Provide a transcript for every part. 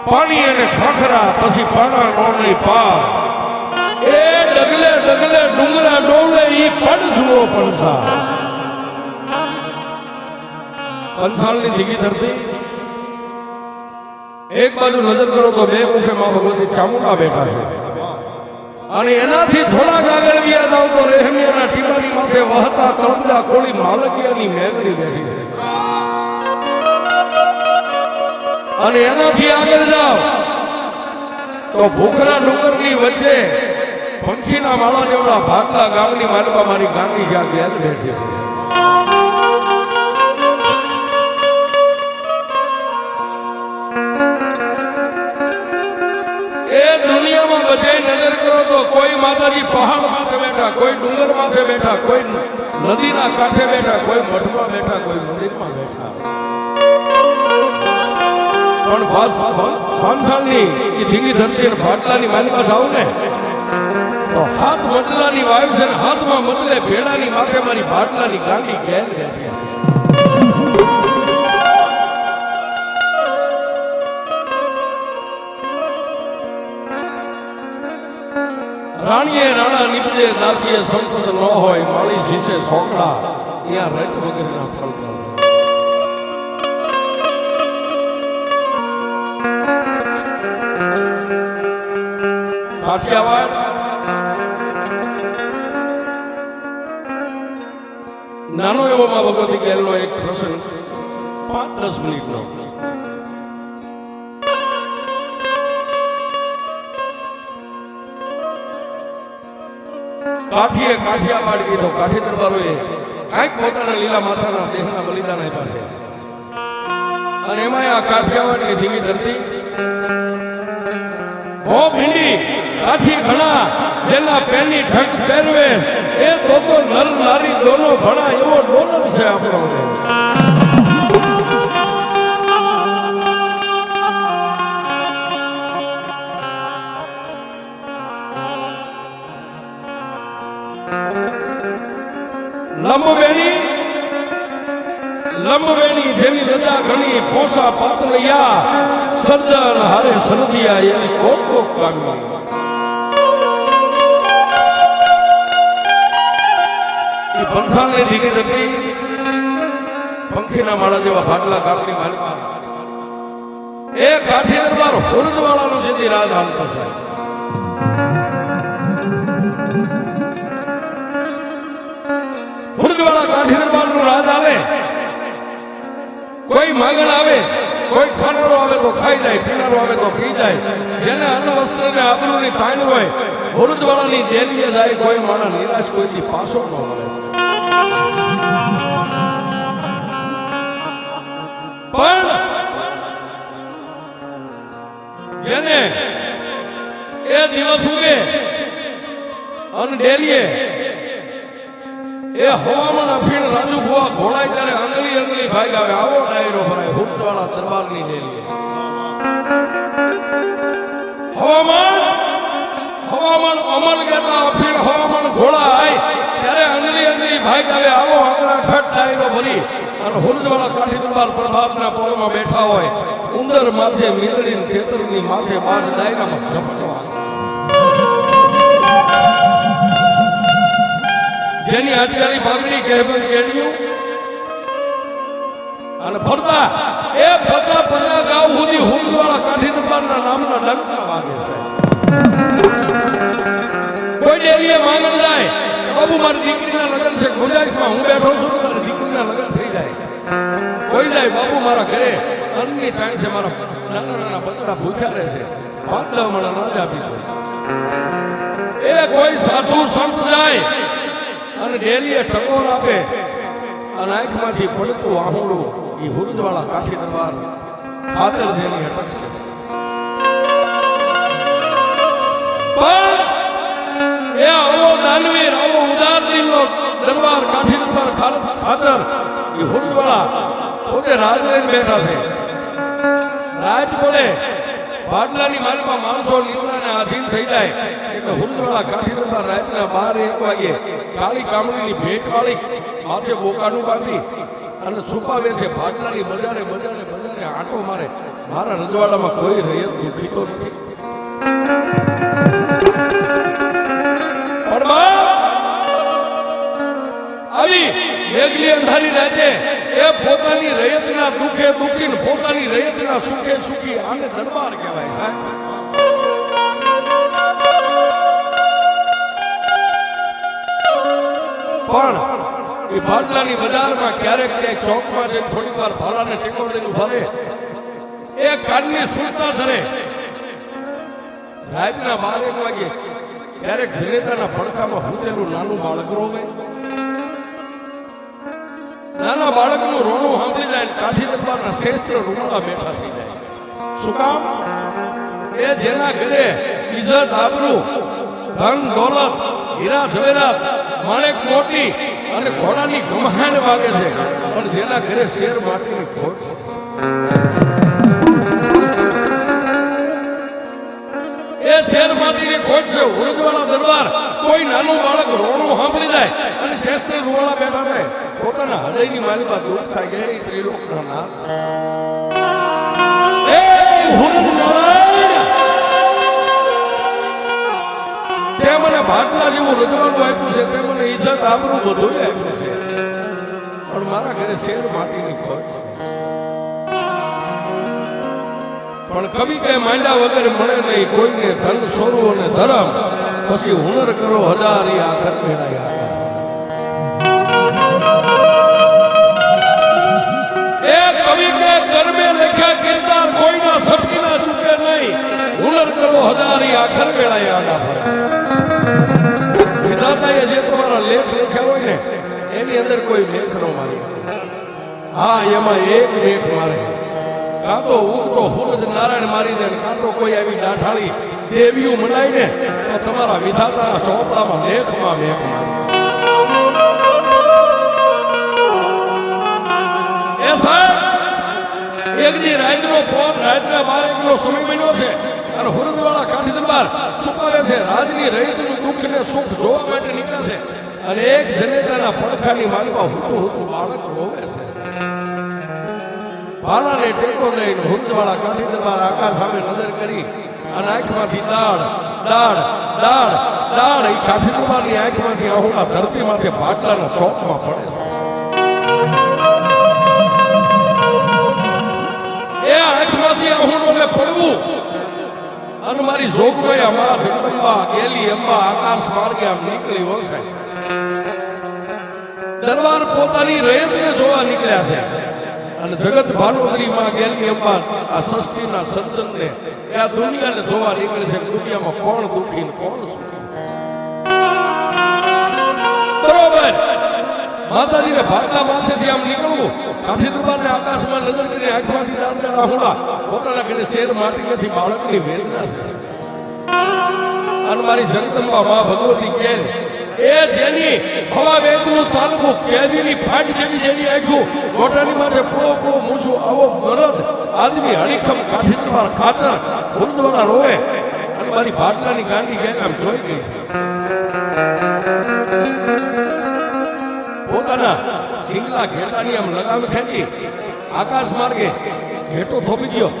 પાણી અને ખાખરા પછી પાણા નોની પાર એ ડગલે ડગલે ડુંગરા ડોળે ઈ પડ જુઓ પણસા પંચાળની ધીગી ધરતી એક બાજુ નજર કરો તો બે મુખે માં ભગવતી ચામુંડા બેઠા છે અને એનાથી થોડાક આગળ વ્યાદ આવતો રહેમિયાના ટીમાની માથે વહતા તળપદા કોળી માલકિયાની મેઘડી બેઠી છે અને એનાથી આગળ જાઓ તો ભૂખરા ડુંગરની વચ્ચે પંખીના માળા જેવડા ભાગલા ગામની માલપા મારી ગામની જ્યાં ગેલ બેઠી છે દુનિયામાં બધે નજર કરો તો કોઈ માતાજી પહાડ માથે બેઠા કોઈ ડુંગર માથે બેઠા કોઈ નદીના કાંઠે બેઠા કોઈ મઠમાં બેઠા કોઈ મંદિરમાં બેઠા પણ પાંચાળની એ ધીંગી ધરતી અને ભાટલાની માલિકા જાવ ને તો હાથ મદલાની વાયુ છે ને હાથમાં મદલે ભેડાની માથે મારી ભાટલાની ગાંડી ગેલ બેઠી રાણીએ રાણા નીપજે દાસીએ સંસદ ન હોય માળી શીશે છોકરા ત્યાં રેત વગરના ફળતા કાઠિયાવાડ નાનો એવો માં ભગવતી ગેલનો એક પ્રસંગ 5-10 મિનિટનો કાઠીએ કાઠિયાવાડ કીધો કાઠી દરબારોએ કાંઈક પોતાના લીલા માથાના દેહના બલિદાન આપ્યા છે અને એમાં આ કાઠિયાવાડની ધીમી ધરતી હો ભીંડી કાઠી ઘણા જેના પેની ઢક પહેરવે એ તો નર નારી દોનો ભણા એવો ડોલર છે આપણો લંબવેણી જેની રજા ઘણી પોસા પાતળિયા સર્જન હારે સરજિયા એની કોક કોક કામી એ પંથાળની ધીંગી ધરતી પંખીના માળા જેવા ભાગલા ગામની માલિકા એ કાઠી દરબાર હુરજવાળાનું જેથી રાજ હાલતો છે હુરજવાળા કાઠી દરબારનું રાજ આવે કોઈ માંગણ આવે કોઈ ખાનારો આવે તો ખાઈ જાય પીનારો આવે તો પી જાય જેને અન્ન વસ્ત્ર ને આબરૂની તાણ હોય હુરજવાળાની ડેલીએ જાય કોઈ માણસ નિરાશ કોઈથી પાછો ન મળે પણ જેને એ દિવસ ઉગે અને ડેલીએ એ હવામાન અફીણ રાજુ ભુવા ઘોડાય ત્યારે અંગલી અંગલી ભાઈ આવે આવો ડાયરો ભરાય હુરજવાળા દરબારની ડેલીએ હવામાન અમલ કહેતા અફીણ હવામાન ઘોડાય ત્યારે અંગલી અંગલી ભાઈ આવે આવો આગળ ઠઠ ડાયરો ભરી અને હુરજવાળા કાઠી દરબાર પ્રભાતના પરમાં બેઠા હોય ઉંદર માથે મીંદડી તેતરની માથે બાદ ડાયરામાં ઝપટવા જેની હાથિયાળી ભાગડી કહેવત કેડ્યું અને ફરતા એ પચા ગાવ સુધી હુરજવાળા કાઠી દરબારના નામના ડંકા વાગે છે કોઈ ડેલીએ માંગણ જાય બાબુ મારી દીકરીના લગ્ન છે ગુંજાઈશમાં હું બેઠો છું તો તારી દીકરીના લગ્ન થઈ જાય કોઈ જાય બાબુ મારા ઘરે અન્નની તાણી છે મારા નાના નાના બચડા ભૂખ્યા રહે છે 5-10 મણ અનાજ આપી દો એ કોઈ સાધુ સંત જાય અને ડેલીએ ટકોર આપે અને આંખમાંથી પડતું આહુડું એ હુરજવાળા કાઠી દરબાર ખાતર જેની અટકશે પણ એ આવો દાનવીર આવો ઉદાર દિલનો દરબાર કાઠી દરબાર ખાતર એ હુરજવાળા પોતે રાજ લઈને બેઠા છે રાજ પડે ભાડલાની માલમાં માણસો નિંદ્રાને આધીન થઈ જાય એટલે હુરજવાળા કાઠી દરબાર રાતના 12-1 વાગે કાળી કામળીની ભેટ વાળી માથે બોકાનું બાંધી અને છુપાવે છે ભાડલાની બજારે આંટો મારે મારા રજવાડામાં કોઈ રૈયત દુખી તો નથી. પણ આવી મેઘલી અંધારી રાતે એ પોતાની રૈયતના દુખે દુખી ને પોતાની રૈયતના સુખે સુખી આને દરબાર કહેવાય સાહેબ. પણ એ ભાડલાની બજારમાં ક્યારેક ક્યાંક ચોકમાં જઈને થોડીક વાર ભાલાને ટેકો દઈને ભરે એ કાનની સુરતા ધરે રાતના 12 વાગે ક્યારેક જનેતાના પડખામાં ભૂતેલું નાનું બાળક રોવે. નાના બાળકનું રોણું સાંભળી જાય કાઠી દરબારના શ્રેષ્ઠ રૂમડા બેઠા થઈ જાય. શું કામ? એ જેના ઘરે ઇજ્જત આબરૂ ધન દોલત હીરા જવેરાત માણેક મોટી અને ઘોડાની ગમહાણ વાગે છે, પણ જેના ઘરે શેર માટીની ખોટ છે. એ શેર માટીની ખોટ છે. ઉરજવાળા દરબાર કોઈ નાનું બાળક રોણું સાંભળી જાય અને શ્રેષ્ઠ રૂવાળા બેઠા થાય પોતાના હૃદયની માલિકા દુઃખ થાય કે એ ત્રિલોકના નાથ એ હુરજ નારાયણ તે મને ભાટલા જેવું રજવાડું આપ્યું છે, તે મને ઇજ્જત આબરૂ બધું આપ્યું છે, પણ મારા ઘરે શેર માટીની ખોટ છે. પણ કવિ કે માંડ્યા વગર મળે નહીં કોઈને ધન સોરું અને ધર્મ, પછી હુનર કરો હજાર એ આખર મેળાયા. એ કવિ કે કર્મે લખ્યા કિરદાર કોઈના સટકીના ચૂકે નહીં, હુનર કરો હજાર એ આખર મેળાયા આડા પર. વિધાતાએ જે તમારા લેખ લખ્યા હોય ને એની અંદર કોઈ લેખ ન મારે. હા, એમાં એક લેખ મારે. કાં તો ઉગતો સૂરજ નારાયણ મારી દે, કાં તો કોઈ આવી દાઠાળી દેવીઓ મનાય ને તો તમારા વિધાતાના ચોપડામાં લેખમાં લેખ મારે. એ સાહેબ એક દી રાતનો પોર રાતના 12 નો સમય બન્યો છે અને હુરદવાળા કાઠી દરબાર સુપાવે છે. રાજની રૈયતનું દુઃખ ને સુખ જોવા માટે નીકળ્યા છે અને એક જનેતાના પડખાની માલમાં હુતું હુતું બાળક રોવે છે. ભાલાને ટેકો દઈને હુરદવાળા કાઠી દરબાર આકાશ સામે નજર કરી અને આંખમાંથી દાળ દાળ દાળ દાળ એ કાઠી દરબારની આંખમાંથી આહુડા ધરતીમાંથી ભાટલાના ચોકમાં પડે છે. એ આંખમાંથી આહુડોને પડવું અને મારી જોગવાઈ અમારા જગદંબા ગેલી અંબા આકાશ માર્ગે આમ નીકળી વળશે. દરબાર પોતાની રૈયતને જોવા નીકળ્યા છે અને જગત ભાનોદરી માં ગેલી અંબા આ સૃષ્ટિના સર્જનને આ દુનિયાને જોવા નીકળે છે. દુનિયામાં કોણ દુખી ને કોણ સુખી. બરોબર માતાજીને ભાટલા માથેથી આમ નીકળવું, કાઠી દરબારને આકાશમાં નજર કરી આંખમાંથી દાળ દાળ આહુડા પોતાના ઘરે શેર માટી નથી બાળકની વેદના છે. અને મારી જગદંબા માં ભગવતી કે એ જેની હવા વેદનું તાલવું કેરીની ફાટ જેવી જેની આંખું મોટાની માથે પૂળો પૂળો મૂછું આવો મરદ આદમી હણીખમ કાઠી દરબાર ખાતર ગુરુદ્વારા રોવે અને મારી ભાટલાની ગાંડી કે આમ જોઈ ગઈ છે. પોતાના સિંગલા ઘેટાની આમ લગામ ખેંચી આકાશ માર્ગે ઘેટો થોપી ગયો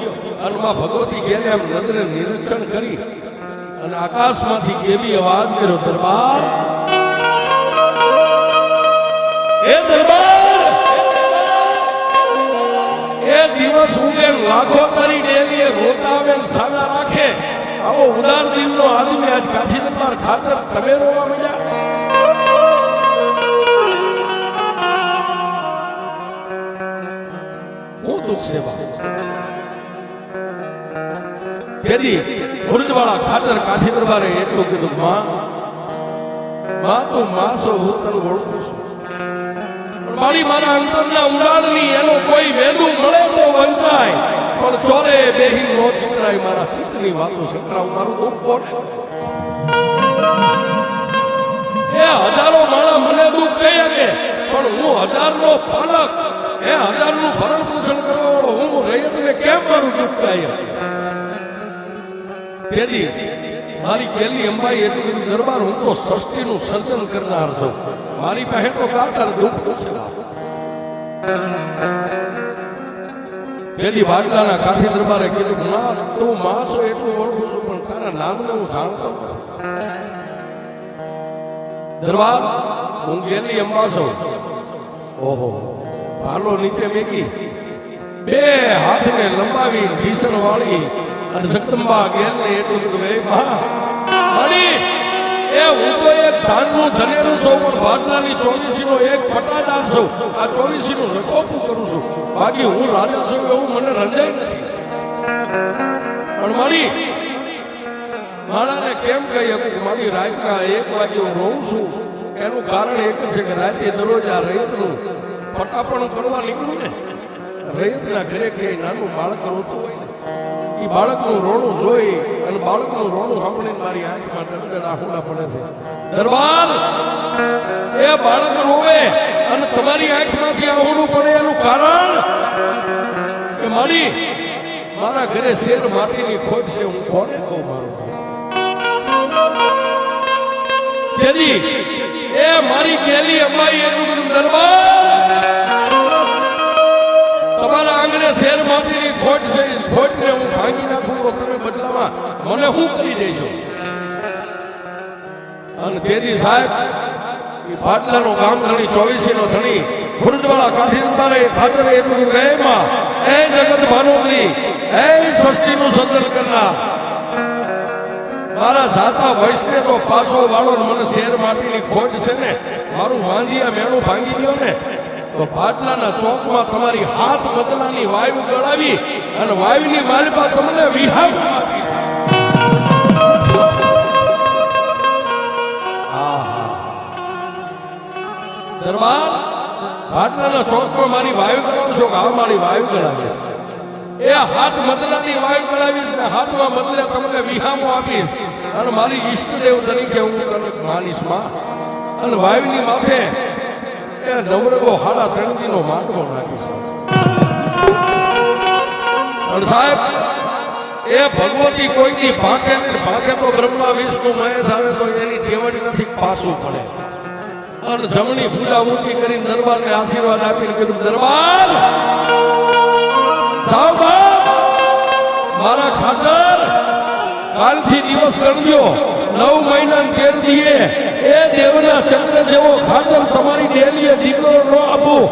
અને માં ભગવતી ગેલે આમ નજરે નિરીક્ષણ કરી અને આકાશમાંથી કેવી અવાજ કર્યો, દરબાર એ દરબાર એ દિવસ ઉગે લાખો તારી ડેલીએ રોતાવે સાના રાખે આવો ઉદાર દિલનો આદમી આજ કાઠી દરબાર ખાતર તમે રોવા મળ્યા. હું દુઃખ સેવા કેદી હુરદવાળા ખાતર કાઠી દરબારે એટલું કીધું, માં તું માસો હું તને ઓળખું છું, મારી મારા અંતરના ઊંડાણની એનો કોઈ વેદું મળે તો વંચાય, પણ ચોરે બેહી નો ચિતરાય મારા ચિત્તની વાતો સંકળાવ મારું દુઃખ કોને. એ હજારો માણસ મને દુઃખ કહી શકે પણ હું હજારનો પાલક એ હજારનું ભરણ પોષણ કરવા વાળો હું રૈયતને કેમ મારું દુઃખ કહી. તેથી મારી ગેલી અંબાઈ એટલું કીધું, દરબાર હું તો સૃષ્ટિનું સર્જન કરનાર છું, મારી પાસે તો કાતર દુઃખ છે. તેથી બાટલાના કાઠી દરબારે કીધું ના તું માસો એટલું ઓળખું છું પણ તારા નામને હું જાણતો નથી. દરબાર હું ગેલી અંબા છું. ઓહો ભાલો નીચે મેકી બે હાથને લંબાવી ભીષણ વાળી અને જગદંબા ગેલને એટલું કીધું એ મા મારી એ હું તો એક ધાનનું ધનેરું છું પણ બાટલાની 24 નો એક પટાદાર છું. આ 24 નું રકોપું કરું છું. બાકી હું રાજા છું એવું મને રંજાય નથી. પણ મારી મારાને કેમ કહી શકું મારી રાતના 1 વાગે હું રોઉં છું એનું કારણ એક જ છે કે રાતે દરરોજ આ રૈયતનું પટાપણ કરવા નીકળું ને રૈયતના ઘરે ક્યાંય નાનું બાળક રોતું હોય ને એ બાળકનું રોણું જોઈ અને બાળકનું રોણું સાંભળીને મારી આંખમાં ડરડર આહુડા પડે છે. દરબાર એ બાળક રોવે અને તમારી આંખમાંથી આહુડું પડે એનું કારણ કે મારા ઘરે શેર માટીની ખોટ છે. હું કોને કહું મારું તેથી એ મારી ગેલી અંબાઈ એટલું બધું દરબાર તમારા આંગણે શેર માટીની ખોટ છે. ખોટને હું ભાંગી નાખું તો તમે બદલામાં મને શું કરી દેશો? અને તેથી સાહેબ બાટલાનો ગામ ધણી 24 નો ધણી ખુરદવાળા કાઠી દરબારે ખાતર એટલું ગયેમાં એ જગત ભાનોદરી એ સૃષ્ટિનું સર્જન કરનાર મારા જાતા વૈષ્ણવ તો પાછો વાળો મને શેર માટીની ખોટ છે ને મારું માંજીયા મેણું ભાંગી ગયો ને તો બાટલાના ચોકમાં તમારી હાથ બદલાની વાયુ ગળાવી અને વાયુની માલિપા તમને વિહાર આપી. દરબાર બાટલાના ચોકમાં મારી વાયુ ગળાવશો કે આ મારી વાયુ ગળાવીશ એ હાથ બદલાની વાયુ ગળાવીશ ને હાથમાં બદલે તમને વિહામો આપીશ અને મારી ઈષ્ટદેવ તરીકે હું તને માનીશ માં અને વાયુની માથે એ નવરગો 3.5 દીનો માંડવો નાખીશ. અને સાહેબ એ ભગવતી કોઈની ભાંખે ને ભાંખે તો બ્રહ્મા વિષ્ણુ મહેશ આવે તો એની તેવડી નથી પાછું પડે. અને જમણી પૂજા ઊંચી કરીને દરબારને આશીર્વાદ આપીને કીધું દરબાર જાઓ બાપ મારા ખાચર કાલથી દિવસ ગણજો 9 મહિના 13 દીએ એ દેવના ચંદ્ર જેવો ખાચર તમારી ડેલીએ દીકરો ન આપું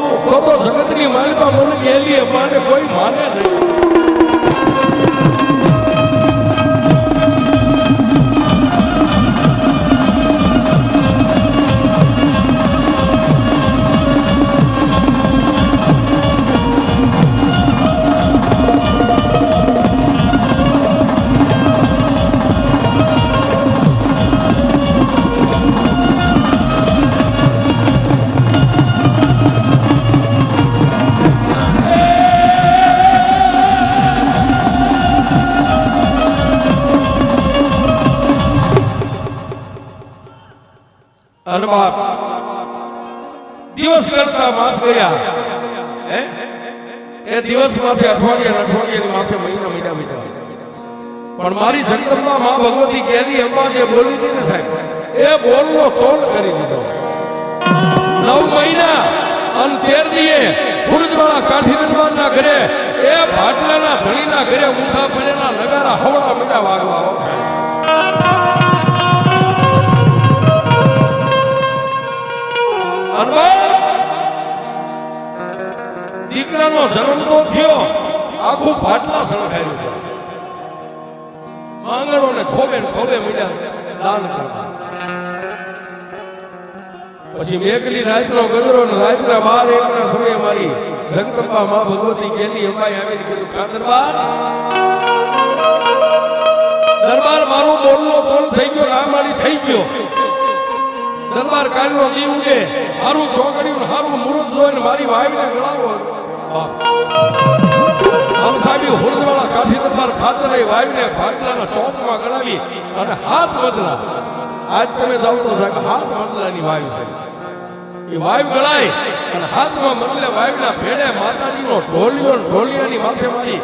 તો જગતની માલિકા મને ડેલીએ માને કોઈ માને નહીં. અને બાપ દિવસ કરતા માસ ગયા એ દિવસ માંથી અઠવાડિયાની માથે મહિના વીતા પણ મારી જગદંબા માં ભગવતી ગેલી અંબા જે બોલી હતી ને સાહેબ એ બોલનો તોલ કરી દીધો. 9 મહિના અને 13 દીએ ખુરદવાળા કાઠી દરબારના ઘરે એ બાટલાના ધણીના ઘરે ઊંધા પડેલા નગારા હવળા મીઠા વાગવા દીકરાનો જન્મ તો થયો આખું બાટલા સળગાયું છે. માંગણોને ખોબે મીઠા દાન કરતા પછી મેઘલી રાતનો ગજરો ને રાતના 12 ના સમયે મારી જગદંબા માં ભગવતી ગેલી અંબાઈ આવીને કીધું કા દરબાર મારો બોલનો તોલ થઈ ગયો રામાળી થઈ ગયો. દરબાર કાલનો દી ઉગે હારું ચોકડ્યું હારું મુહૂર્ત જોઈને મારી વાવીને ગળાવો આમ સાહેબ હુરદવાળા કાઠી દરબાર ખાતરે વાવીને બાટલાના ચોકમાં ગળાવી અને હાથ બદલા આજ તમે જાઓ તો સાહેબ હાથ બદલાની વાવી છે એ વાવી ગળાય અને હાથમાં બદલે વાવીના ભેડે માતાજીનો ઢોલિયાની માથે મારી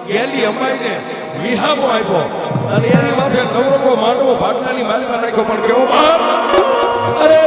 ગેલી અંબાઈને વિહામો આપ્યો અને એની માથે નવરકો માંડવો બાટલાની માલિકા નાખ્યો પણ કેવો બાપ અરે